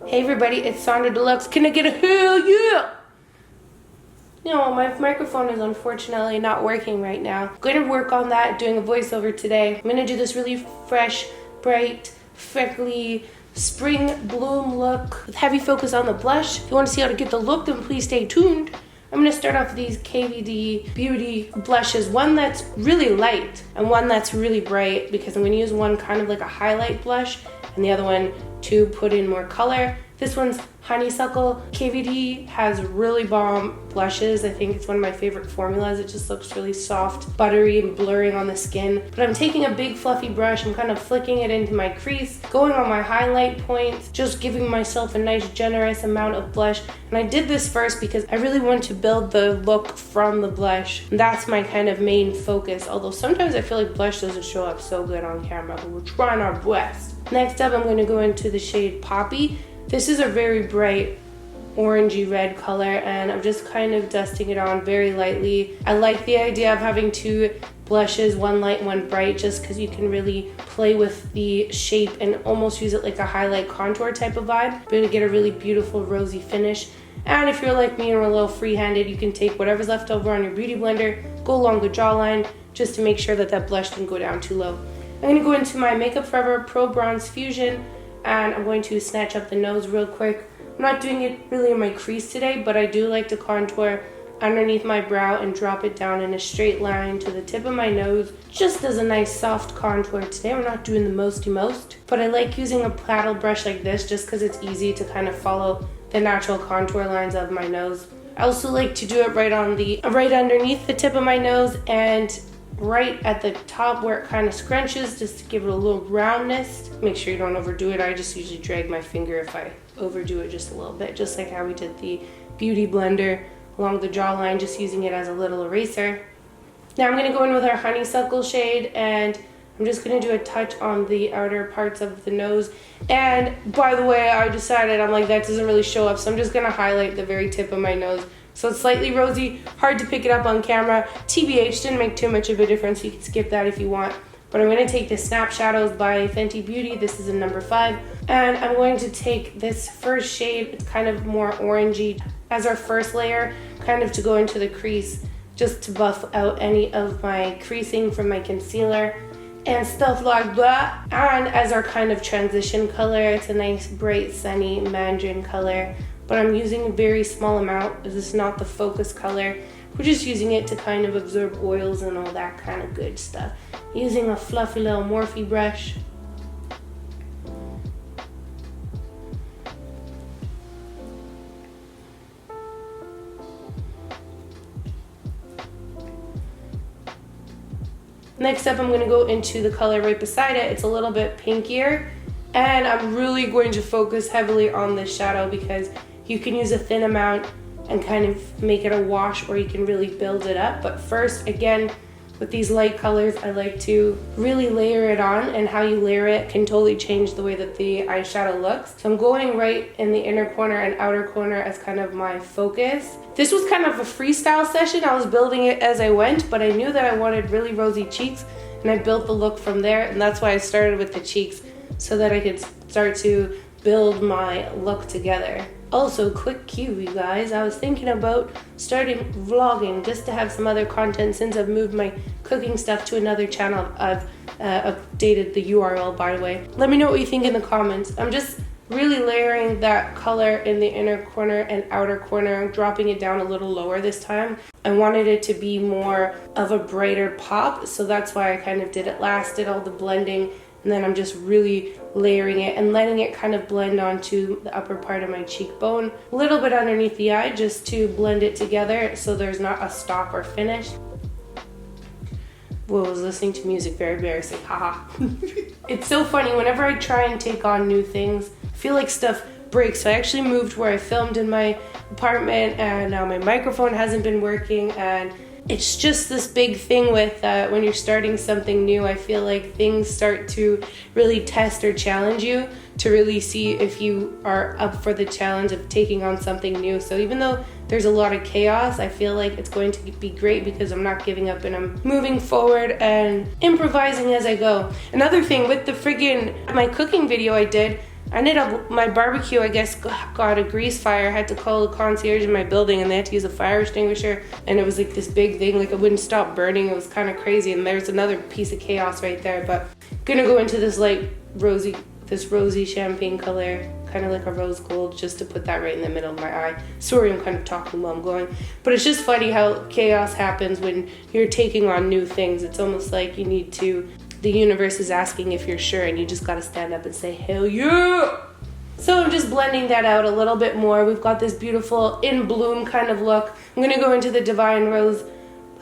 Hey everybody, it's Sonjdradeluxe. Can I get a hell yeah? You know, my microphone is unfortunately not working right now. I'm going to work on that, doing a voiceover today. I'm going to do this really fresh, bright, freckly, spring bloom look with heavy focus on the blush. If you want to see how to get the look, then please stay tuned. I'm going to start off with these KVD Beauty blushes. One that's really light and one that's really bright, because I'm going to use one kind of like a highlight blush and the other one to put in more color. This one's Honeysuckle. KVD has really bomb blushes. I think it's one of my favorite formulas. It just looks really soft, buttery, and blurring on the skin. But I'm taking a big fluffy brush and kind of flicking it into my crease, going on my highlight points, just giving myself a nice generous amount of blush. And I did this first because I really want to build the look from the blush. And that's my kind of main focus, although sometimes I feel like blush doesn't show up so good on camera, but we're trying our best. Next up, I'm going to go into the shade Poppy. This is a very bright orangey red color, and I'm just kind of dusting it on very lightly. I like the idea of having two blushes, one light and one bright, just because you can really play with the shape and almost use it like a highlight contour type of vibe, but to get a really beautiful rosy finish. And if you're like me and we're a little free-handed, you can take whatever's left over on your beauty blender, go along the jawline, just to make sure that that blush didn't go down too low. I'm going to go into my Makeup Forever Pro Bronze Fusion, and I'm going to snatch up the nose real quick. I'm not doing it really in my crease today, but I do like to contour underneath my brow and drop it down in a straight line to the tip of my nose, just as a nice soft contour. Today we're not doing the mosty most, but I like using a paddle brush like this just because it's easy to kind of follow the natural contour lines of my nose. I also like to do it right underneath the tip of my nose and right at the top where it kind of scrunches, just to give it a little roundness. Make sure you don't overdo it. I just usually drag my finger if I overdo it just a little bit, just like how we did the beauty blender along the jawline, just using it as a little eraser. Now I'm going to go in with our Honeysuckle shade, and I'm just going to do a touch on the outer parts of the nose. And by the way, I decided, I'm like, that doesn't really show up, so I'm just going to highlight the very tip of my nose. So it's slightly rosy, hard to pick it up on camera. TBH, didn't make too much of a difference. You can skip that if you want. But I'm going to take the Snap Shadows by Fenty Beauty. This is in number 5. And I'm going to take this first shade, it's kind of more orangey, as our first layer, kind of to go into the crease, just to buff out any of my creasing from my concealer and stuff like that. And as our kind of transition color, it's a nice bright sunny mandarin color, but I'm using a very small amount. This is not the focus color. We're just using it to kind of absorb oils and all that kind of good stuff. Using a fluffy little Morphe brush. Next up, I'm going to go into the color right beside it. It's a little bit pinkier, and I'm really going to focus heavily on this shadow because you can use a thin amount and kind of make it a wash, or you can really build it up. But first, again, with these light colors, I like to really layer it on, and how you layer it can totally change the way that the eyeshadow looks. So I'm going right in the inner corner and outer corner as kind of my focus. This was kind of a freestyle session. I was building it as I went, but I knew that I wanted really rosy cheeks, and I built the look from there, and that's why I started with the cheeks, so that I could start to build my look together. Also, quick cue, you guys, I was thinking about starting vlogging just to have some other content since I've moved my cooking stuff to another channel. I've updated the URL, by the way. Let me know what you think in the comments. I'm just really layering that color in the inner corner and outer corner, dropping it down a little lower this time. I wanted it to be more of a brighter pop, so that's why I kind of did it last, did all the blending, and then I'm just really layering it and letting it kind of blend onto the upper part of my cheekbone. A little bit underneath the eye just to blend it together so there's not a stop or finish. Whoa, I was listening to music, very embarrassing, haha. It's so funny, whenever I try and take on new things, I feel like stuff breaks. So I actually moved where I filmed in my apartment, and now my microphone hasn't been working, and it's just this big thing with when you're starting something new. I feel like things start to really test or challenge you to really see if you are up for the challenge of taking on something new. So even though there's a lot of chaos, I feel like it's going to be great because I'm not giving up and I'm moving forward and improvising as I go. Another thing with the my cooking video I did, I ended up, my barbecue, I guess, got a grease fire. I had to call the concierge in my building and they had to use a fire extinguisher. And it was like this big thing, like it wouldn't stop burning. It was kind of crazy. And there's another piece of chaos right there. But gonna go into this light rosy champagne color, kind of like a rose gold, just to put that right in the middle of my eye. Sorry, I'm kind of talking while I'm going. But it's just funny how chaos happens when you're taking on new things. It's almost like you need to, the universe is asking if you're sure, and you just gotta stand up and say, hell yeah! So I'm just blending that out a little bit more. We've got this beautiful in bloom kind of look. I'm gonna go into the Divine Rose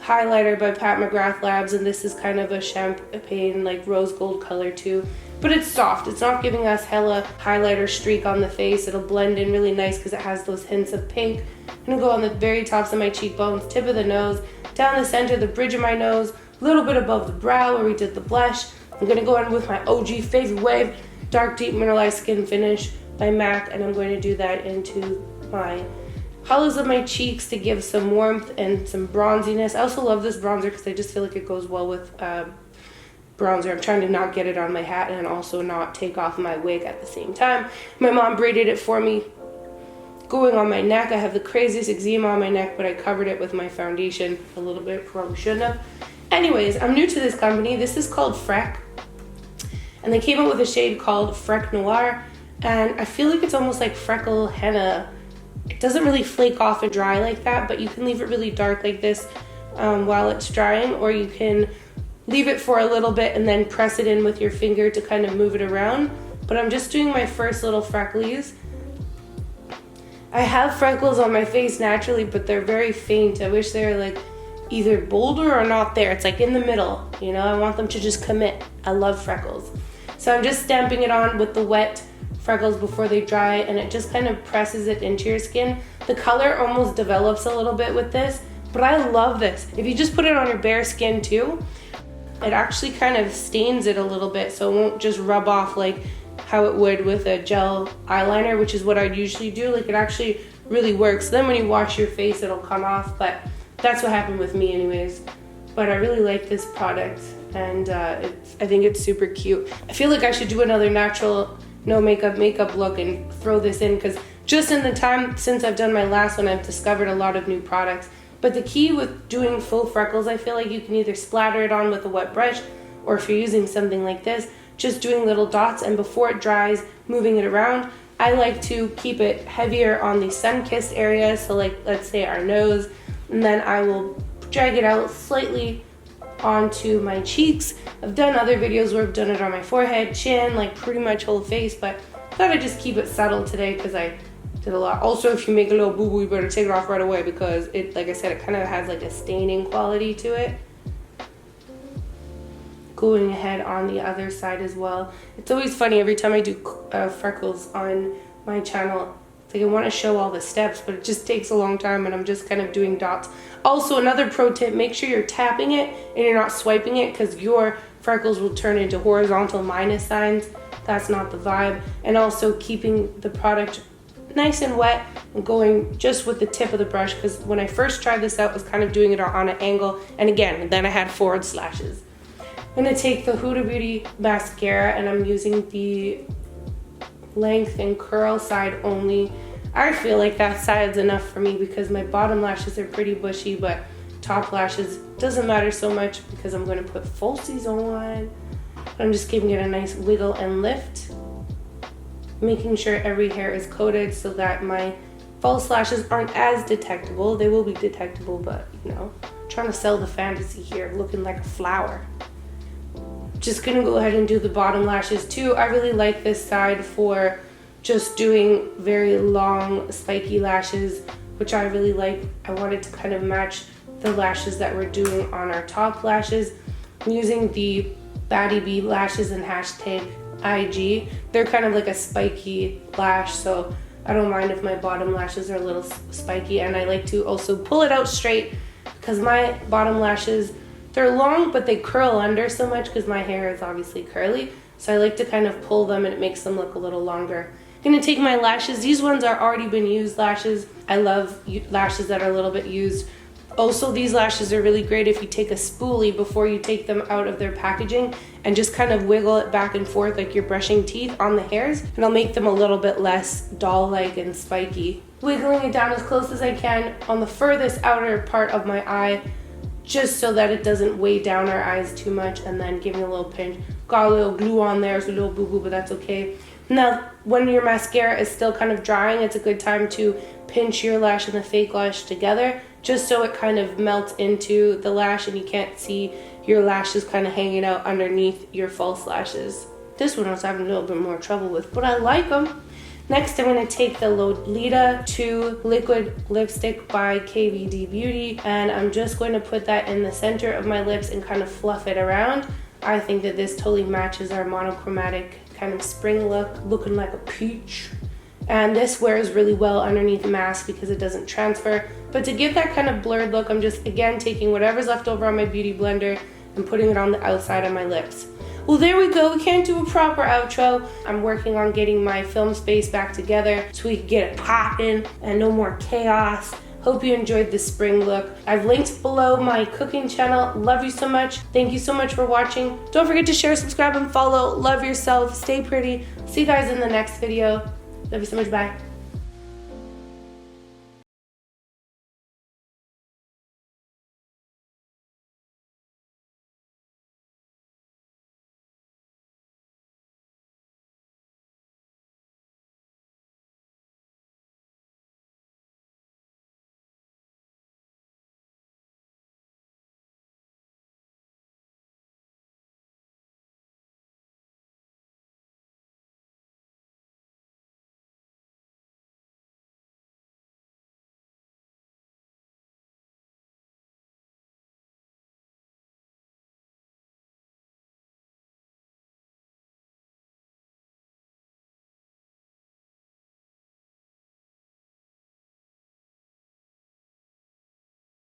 highlighter by Pat McGrath Labs, and this is kind of a champagne, like rose gold color too. But it's soft. It's not giving us hella highlighter streak on the face. It'll blend in really nice because it has those hints of pink. I'm gonna go on the very tops of my cheekbones, tip of the nose, down the center, the bridge of my nose, a little bit above the brow where we did the blush. I'm gonna go in with my OG favorite wave, Dark Deep Mineralized Skin Finish by MAC, and I'm going to do that into my hollows of my cheeks to give some warmth and some bronziness. I also love this bronzer because I just feel like it goes well with bronzer. I'm trying to not get it on my hat and also not take off my wig at the same time. My mom braided it for me. Going on my neck, I have the craziest eczema on my neck, but I covered it with my foundation a little bit, probably shouldn't have. Anyways, I'm new to this company. This is called Freck, and they came out with a shade called Freck Noir, and I feel like it's almost like freckle henna. It doesn't really flake off and dry like that, but you can leave it really dark like this while it's drying, or you can leave it for a little bit and then press it in with your finger to kind of move it around. But I'm just doing my first little frecklies. I have freckles on my face naturally, but they're very faint. I wish they were like either bolder or not there. It's like in the middle, you know? I want them to just commit. I love freckles. So I'm just stamping it on with the wet freckles before they dry, and it just kind of presses it into your skin. The color almost develops a little bit with this, but I love this. If you just put it on your bare skin too, it actually kind of stains it a little bit, so it won't just rub off like how it would with a gel eyeliner, which is what I'd usually do. Like, it actually really works. Then when you wash your face, it'll come off, but that's what happened with me anyways. But I really like this product, and I think it's super cute. I feel like I should do another natural, no makeup look and throw this in, because just in the time since I've done my last one, I've discovered a lot of new products. But the key with doing faux freckles, I feel like you can either splatter it on with a wet brush, or if you're using something like this, just doing little dots, and before it dries, moving it around. I like to keep it heavier on the sun-kissed areas, so like, let's say our nose, and then I will drag it out slightly onto my cheeks. I've done other videos where I've done it on my forehead, chin, like pretty much whole face, but I thought I'd just keep it subtle today because I did a lot. Also, if you make a little boo-boo, you better take it off right away, because it, like I said, it kind of has like a staining quality to it. Going ahead on the other side as well. It's always funny every time I do freckles on my channel. It's like I want to show all the steps, but it just takes a long time, and I'm just kind of doing dots. Also, another pro tip, make sure you're tapping it and you're not swiping it, because your freckles will turn into horizontal minus signs. That's not the vibe. And also keeping the product nice and wet and going just with the tip of the brush, because when I first tried this out, I was kind of doing it on an angle, and again, then I had forward slashes. I'm going to take the Huda Beauty mascara, and I'm using the length and curl side only. I feel like that side's enough for me because my bottom lashes are pretty bushy, but top lashes doesn't matter so much because I'm going to put falsies on. I'm just giving it a nice wiggle and lift, making sure every hair is coated so that my false lashes aren't as detectable. They will be detectable, but you know, I'm trying to sell the fantasy here, looking like a flower. Just gonna go ahead and do the bottom lashes too. I really like this side for just doing very long spiky lashes, which I really like. I wanted to kind of match the lashes that we're doing on our top lashes. I'm using the BADDIE lashes and hashtag IG. They're kind of like a spiky lash, so I don't mind if my bottom lashes are a little spiky, and I like to also pull it out straight because my bottom lashes, they're long, but they curl under so much because my hair is obviously curly. So I like to kind of pull them, and it makes them look a little longer. I'm gonna take my lashes. These ones are already been used lashes. I love lashes that are a little bit used. Also, these lashes are really great if you take a spoolie before you take them out of their packaging and just kind of wiggle it back and forth like you're brushing teeth on the hairs, and it'll make them a little bit less doll-like and spiky. Wiggling it down as close as I can on the furthest outer part of my eye, just so that it doesn't weigh down our eyes too much, and then giving a little pinch. Got a little glue on there, so a little boo-boo, but that's okay. Now, when your mascara is still kind of drying, it's a good time to pinch your lash and the fake lash together, just so it kind of melts into the lash and you can't see your lashes kind of hanging out underneath your false lashes. This one I was having a little bit more trouble with, but I like them. Next, I'm going to take the Lolita 2 Liquid Lipstick by KVD Beauty, and I'm just going to put that in the center of my lips and kind of fluff it around. I think that this totally matches our monochromatic kind of spring look, looking like a peach. And this wears really well underneath the mask because it doesn't transfer. But to give that kind of blurred look, I'm just, again, taking whatever's left over on my beauty blender and putting it on the outside of my lips. Well, there we go. We can't do a proper outro. I'm working on getting my film space back together so we can get it popping and no more chaos. Hope you enjoyed this spring look. I've linked below my cooking channel. Love you so much. Thank you so much for watching. Don't forget to share, subscribe, and follow. Love yourself. Stay pretty. See you guys in the next video. Love you so much. Bye.